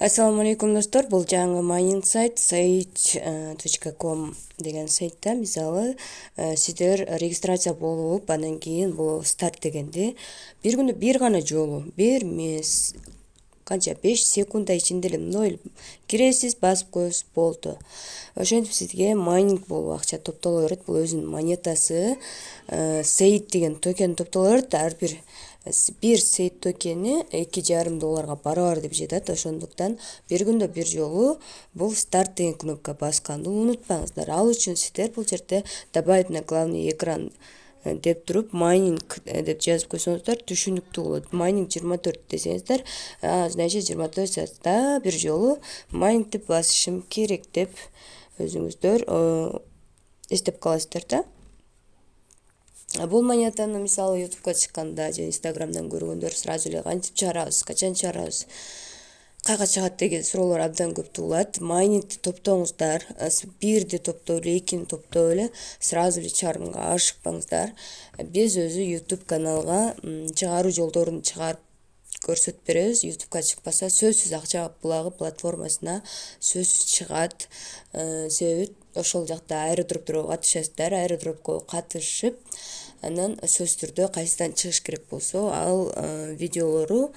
Assalamu alaikum достор, бул жаңы майнинг сайт sage.com деген сайтта мисалы сиздер регистрация болуп, андан кийин бул старт дегенди бир күндө бир гана жолу, бир эмес канча 5 секунда ичинде эле мындай киресиз, басып коесуз, болду. Ошентип сизге майнинг болуп акча топтоло берет. Бул өзүнүн монетасы Sage деген токен топтоло берет. Ар бир Sage токени $2,5 барабар деп жетет. Ошондуктан бир күндө бир жолу бул старт деген кнопка басканды унутпаңыздар. Ал үчүн сиздер бул жерде добавить на главный экран деп туруп майнинг деп жазып койсоңуздар түшүнүктүү болот. Майнинг 24 десеңиздер, значит 24 саатта бир жолу майнинг деп басышым керек деп өзүңүздөр эстеп каласыздар да. Бул монетаны мисалы YouTube'га чыкканда же Instagram'дан көргөндөр сразу эле кантип чыгарабыз, качан чыгарабыз, кайга чыгат деген суроолор абдан көп туулат. Майнингди топтоңуздар, бирди топтоп эле, экини топтоп эле сразу эле чыгарымга ашыкпаңыздар. Биз өзү YouTube каналга чыгаруу жолдорун чыгарып көрсөтүп беребиз. YouTube'га чыкпаса сөзсүз акча булагы платформасына сөзсүз чыгат. Себеби ошол жакта аирдропторго катышасыздар, аирдропко катышып, анан сөзсүз түрдө кайсыдан чыгыш керек болсо, ал видеолору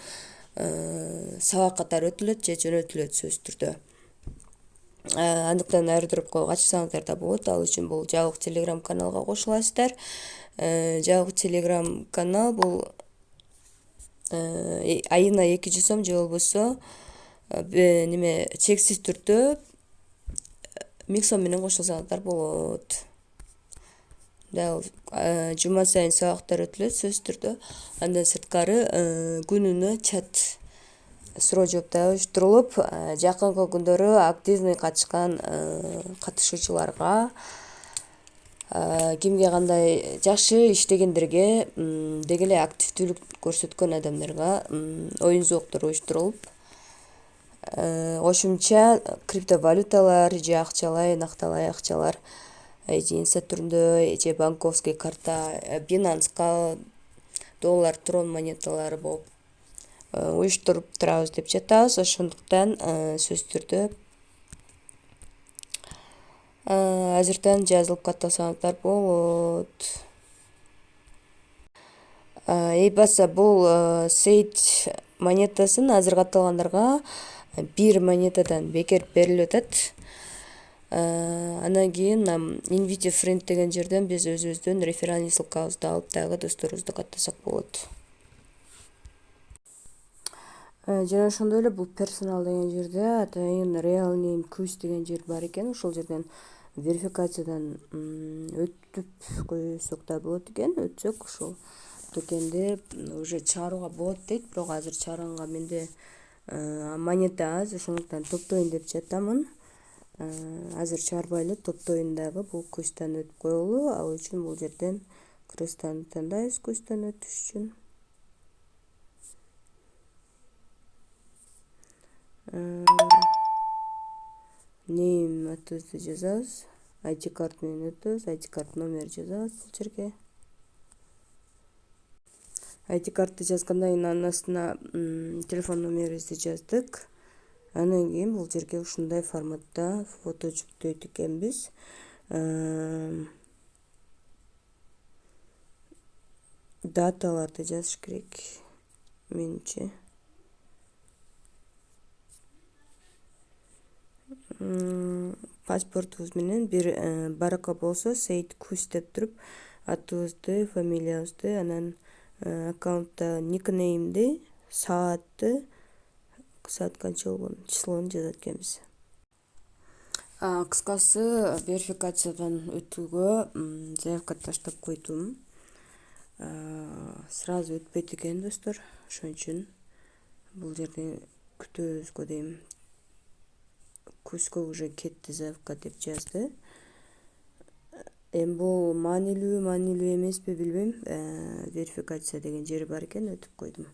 сабак катары өтүлөт же жөнөтүлөт сөзсүз түрдө. Андыктан аирдропко катышсаңыздар да болот. Ал үчүн бул жабык Telegram каналга кошуласыздар. Жабык Telegram канал бул айына 200 сом же болбосо неме чексиз түрдө 1000 сом менен кошулсаңыздар болот. Жума сайын сабактар өтүлөт сөзсүз түрдө. Андан сырткары күнүнө чат суроо жооптор уюштурулуп, жакынкы күндөрү активный катышкан катышуучуларга, кимге кандай жакшы иштегендерге, деги эле активдүүлүк көрсөткөн адамдарга оюн зооктор уюштурулуп, кошумча криптовалюталар же акчалай, накталай акчалар единица түрүндө же банковский карта, Binance'ка доллар, трон монеталары болуп уюштуруп турабыз деп жатабыз. Ошондуктан сөзсүз түрдө азыртан жазылып каттасаңыздар болот. Эйбаса бул Sage монетасын азыр катталгандарга бир монетадан бекер берилип атат. Андан кийин Invite Friend деген жерден биз өзүбүздүн реферальный ссылкабызды алып дагы досторубузду каттасак болот. Жана ошондой эле бул персонал деген жерде атайын real name quiz деген жер бар экен. Ошол жерден верификациядан өтүп койсок да болот экен. Өтсөк ушул токенди уже чыгарууга болот дейт. Бирок азыр чыгарганга менде монета аз, ошондуктан топтойн деп жатамын. Азыр чыгарбай эле топтойн дагы бул квесттан өтүп коелу. Ал үчүн бул жерден квесттан тандайбыз квесттан өтүш үчүн. Name атыбызды жазабыз. ID карт менен өтөбүз. ID карт номер жазабыз бул жерге. ID картты жазгандан кийин анын астына телефон номерибизди жаздык. Андан кийин бул жерге ушундай форматта фото жүктөйт экенбиз. Даталарды жазыш керек менимче. Паспортубуз менен бир барака болсо Sage Quiz деп туруп атыбызды, фамилиябызды, анан аккаунтта никнеймди, саатты, саат канча болгон, числону жазат экенбиз. Кыскасы верификациядан өтүүгө заявка таштап койдум. Сразу өтпөйт экен достор. Ошон үчүн бул жерде күтөбүзгө дейм. Кузго уже кетти заявка деп жазды. Эми бул маанилүү эмеспи билбейм. Верификация деген жери бар экен, өтүп койдум.